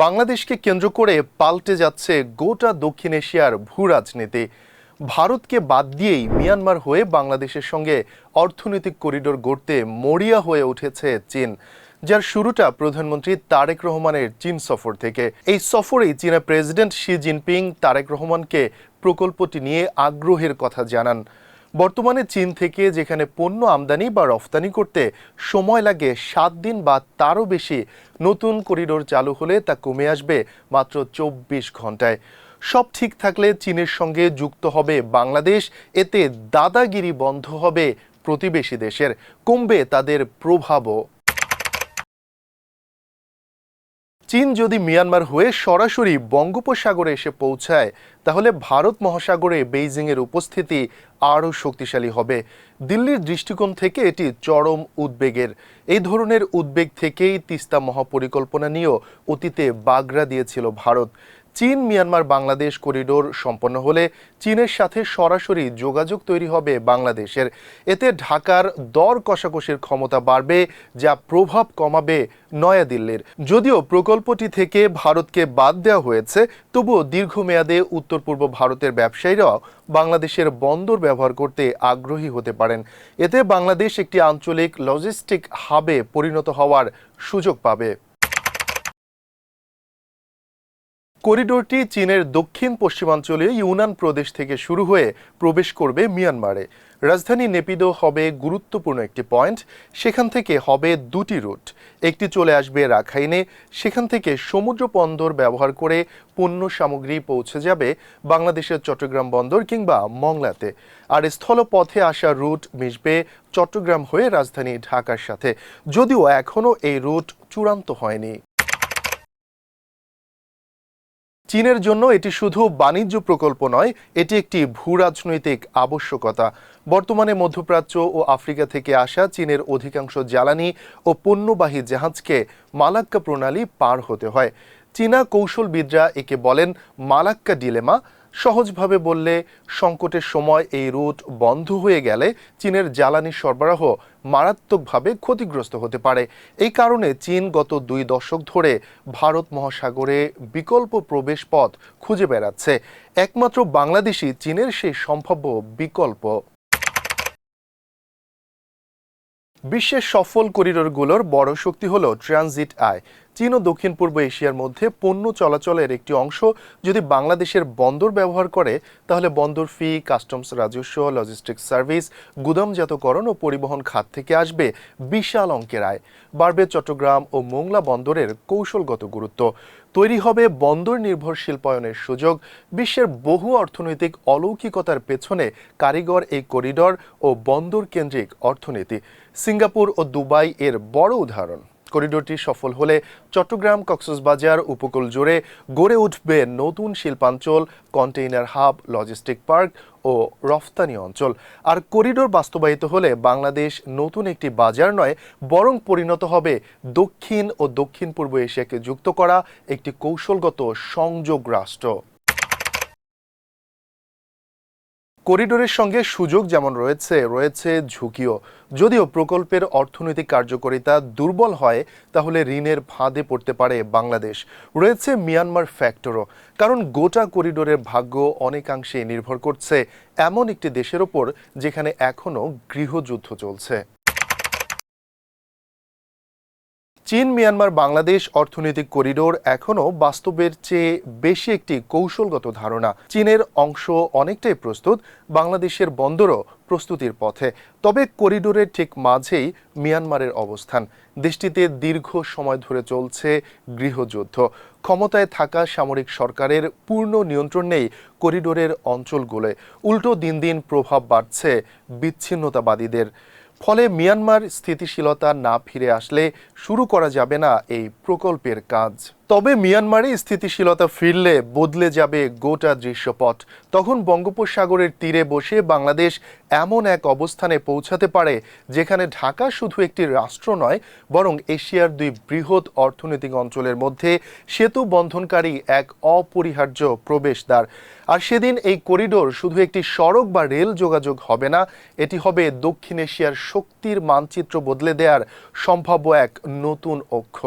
বাংলাদেশকে কেন্দ্র করে পাল্টে যাচ্ছে গোটা দক্ষিণ এশিয়ার ভূ রাজনীতি। ভারতকে বাদ দিয়েই মিয়ানমার হয়ে বাংলাদেশের সঙ্গে অর্থনৈতিক করিডোর গড়তে মরিয়া হয়ে উঠেছে চীন, যার শুরুটা প্রধানমন্ত্রী তারেক রহমানের চীন সফর থেকে। এই সফরেই চীনা প্রেসিডেন্ট শি জিনপিং তারেক রহমানকে প্রকল্পটি নিয়ে আগ্রহের কথা জানান। বর্তমানে চীন থেকে যেখানে পণ্য আমদানি বা রফতানি করতে সময় লাগে 7 দিন বা তারও বেশি, নতুন করিডোর চালু হলে তা কমে আসবে মাত্র 24 ঘন্টায়। সব ঠিক থাকলে চীনের সঙ্গে যুক্ত হবে বাংলাদেশ। এতে দাদাগিরি বন্ধ হবে প্রতিবেশী দেশের, কমবে তাদের প্রভাবও। চীন যদি মিয়ানমার হয়ে সরাসরি বঙ্গোপসাগরে এসে পৌঁছায়, তাহলে ভারত মহাসাগরে বেইজিংয়ের উপস্থিতি আরও শক্তিশালী হবে। দিল্লির দৃষ্টিকোণ থেকে এটি চরম উদ্বেগের। এই ধরনের উদ্বেগ থেকেই তিস্তা মহাপরিকল্পনা নিয়েও অতীতে বাগড়া দিয়েছিল ভারত। চীন মিয়ানমার বাংলাদেশ করিডোর সম্পন্ন হলে চীনের সাথে সরাসরি যোগাযোগ তৈরি হবে বাংলাদেশের। এতে ঢাকার দর কষাকষির ক্ষমতা বাড়বে, যা প্রভাব কমাবে নয়াদিল্লির। যদিও প্রকল্পটি থেকে ভারতকে বাদ দেওয়া হয়েছে, তবুও দীর্ঘমেয়াদে উত্তর পূর্ব ভারতের ব্যবসায়ীরাও বাংলাদেশের বন্দর ব্যবহার করতে আগ্রহী হতে পারেন। এতে বাংলাদেশ একটি আঞ্চলিক লজিস্টিক হাবে পরিণত হওয়ার সুযোগ পাবে। করিডোরটি চীনের দক্ষিণ পশ্চিমাঞ্চলীয় ইউনান প্রদেশ থেকে শুরু হয়ে প্রবেশ করবে মিয়ানমারে। রাজধানী নেপিদো হবে গুরুত্বপূর্ণ একটি পয়েন্ট। সেখান থেকে হবে দুটি রুট। একটি চলে আসবে রাখাইনে, সেখান থেকে সমুদ্র বন্দর ব্যবহার করে পণ্য সামগ্রী পৌঁছে যাবে বাংলাদেশের চট্টগ্রাম বন্দর কিংবা মংলাতে। আর স্থলপথে আসা রুট মিশবে চট্টগ্রাম হয়ে রাজধানী ঢাকার সাথে, যদিও এখনও এই রুট চূড়ান্ত হয়নি। চীনের জন্য এটি শুধু বাণিজ্য প্রকল্প নয়, এটি একটি ভূরাজনৈতিক আবশ্যকতা। বর্তমানে মধ্যপ্রাচ্য ও আফ্রিকা থেকে আসা চীনের অধিকাংশ জ্বালানি ও পণ্যবাহী জাহাজকে মালাক্কা প্রণালী পার হতে হয়। চীনা কৌশলবিদরা একে বলেন মালাক্কা ডিলেমা। সহজভাবে বললে, সংকটের সময় এই রুট বন্ধ হয়ে গেলে চীনের জ্বালানি সরবরাহ মারাত্মকভাবে ক্ষতিগ্রস্ত হতে পারে। এই কারণে চীন গত 2 দশক ধরে ভারত মহাসাগরে বিকল্প প্রবেশ পথ খুঁজে বেড়াচ্ছে। একমাত্র বাংলাদেশই চীনের সেই সম্ভাব্য বিকল্প। বিশ্বের সফল করিডোরগুলোর বড় শক্তি হল ট্রানজিট আয়। চীন ও দক্ষিণ পূর্ব এশিয়ার মধ্যে পণ্য চলাচলের একটি অংশ যদি বাংলাদেশের বন্দর ব্যবহার করে, তাহলে বন্দর ফি, কাস্টমস রাজস্ব, লজিস্টিক্স সার্ভিস, গুদামজাতকরণ ও পরিবহন খাত থেকে আসবে বিশাল অঙ্কের আয়। বাড়বে চট্টগ্রাম ও মোংলা বন্দরের কৌশলগত গুরুত্ব। তৈরি হবে বন্দর নির্ভর শিল্পায়নের সুযোগ। বিশ্বের বহু অর্থনৈতিক অলৌকিকতার পেছনে কারিগর এই করিডর ও বন্দর কেন্দ্রিক অর্থনীতি। সিঙ্গাপুর ও দুবাই এর বড় উদাহরণ। করিডোরটি সফল হলে চট্টগ্রাম কক্সবাজার উপকূল জুড়ে গড়ে উঠবে নতুন শিল্পাঞ্চল, কন্টেইনার হাব, লজিস্টিক পার্ক ও রফতানি অঞ্চল। আর করিডোর বাস্তবায়িত হলে বাংলাদেশ নতুন একটি বাজার নয়, বরং পরিণত হবে দক্ষিণ ও দক্ষিণ পূর্ব এশিয়াকে যুক্ত করা একটি কৌশলগত সংযোগ রাষ্ট্র। করিডোরের সঙ্গে সুযোগ যেমন রয়েছে ঝুঁকিও। যদিও প্রকল্পের অর্থনৈতিক কার্যকারিতা দুর্বল হয়, তাহলে ঋণের ফাঁদে পড়তে পারে বাংলাদেশ। রয়েছে মিয়ানমার ফ্যাক্টরও, কারণ গোটা করিডোরের ভাগ্য অনেকাংশে নির্ভর করছে এমন একটি দেশের ওপর যেখানে এখনও গৃহযুদ্ধ চলছে। চীন মিয়ানমার বাংলাদেশ অর্থনৈতিক করিডোর এখনও বাস্তবের চেয়ে বেশি একটি কৌশলগত ধারণা। চীনের অংশ অনেকটাই প্রস্তুত, বাংলাদেশের বন্দরও প্রস্তুতির পথে। তবে করিডোরের ঠিক মাঝেই মিয়ানমারের অবস্থান। দেশটিতে দীর্ঘ সময় ধরে চলছে গৃহযুদ্ধ। ক্ষমতায় থাকা সামরিক সরকারের পূর্ণ নিয়ন্ত্রণ নেই করিডোরের অঞ্চলগুলোয়। উল্টো দিন দিন প্রভাব বাড়ছে বিচ্ছিন্নতাবাদীদের। ফলে মিয়ানমার স্থিতিশীলতা না ফিরে আসলে শুরু করা যাবে না এই প্রকল্পের কাজ। তবে মিয়ানমারে স্থিতিশীলতা ফিরলে বদলে যাবে গোটা দৃশ্যপট। তখন বঙ্গোপসাগরের তীরে বসে বাংলাদেশ এমন এক অবস্থানে পৌঁছাতে পারে যেখানে ঢাকা শুধু একটি রাষ্ট্র নয়, বরং এশিয়ার 2 বৃহৎ অর্থনৈতিক অঞ্চলের মধ্যে সেতু বন্ধনকারী এক অপরিহার্য প্রবেশদ্বার। আর সেদিন এই করিডোর শুধু একটি সড়ক বা রেল যোগাযোগ হবে না, এটি হবে দক্ষিণ এশিয়ার শক্তির মানচিত্র বদলে দেওয়ার সম্ভাব্য এক নতুন অক্ষ।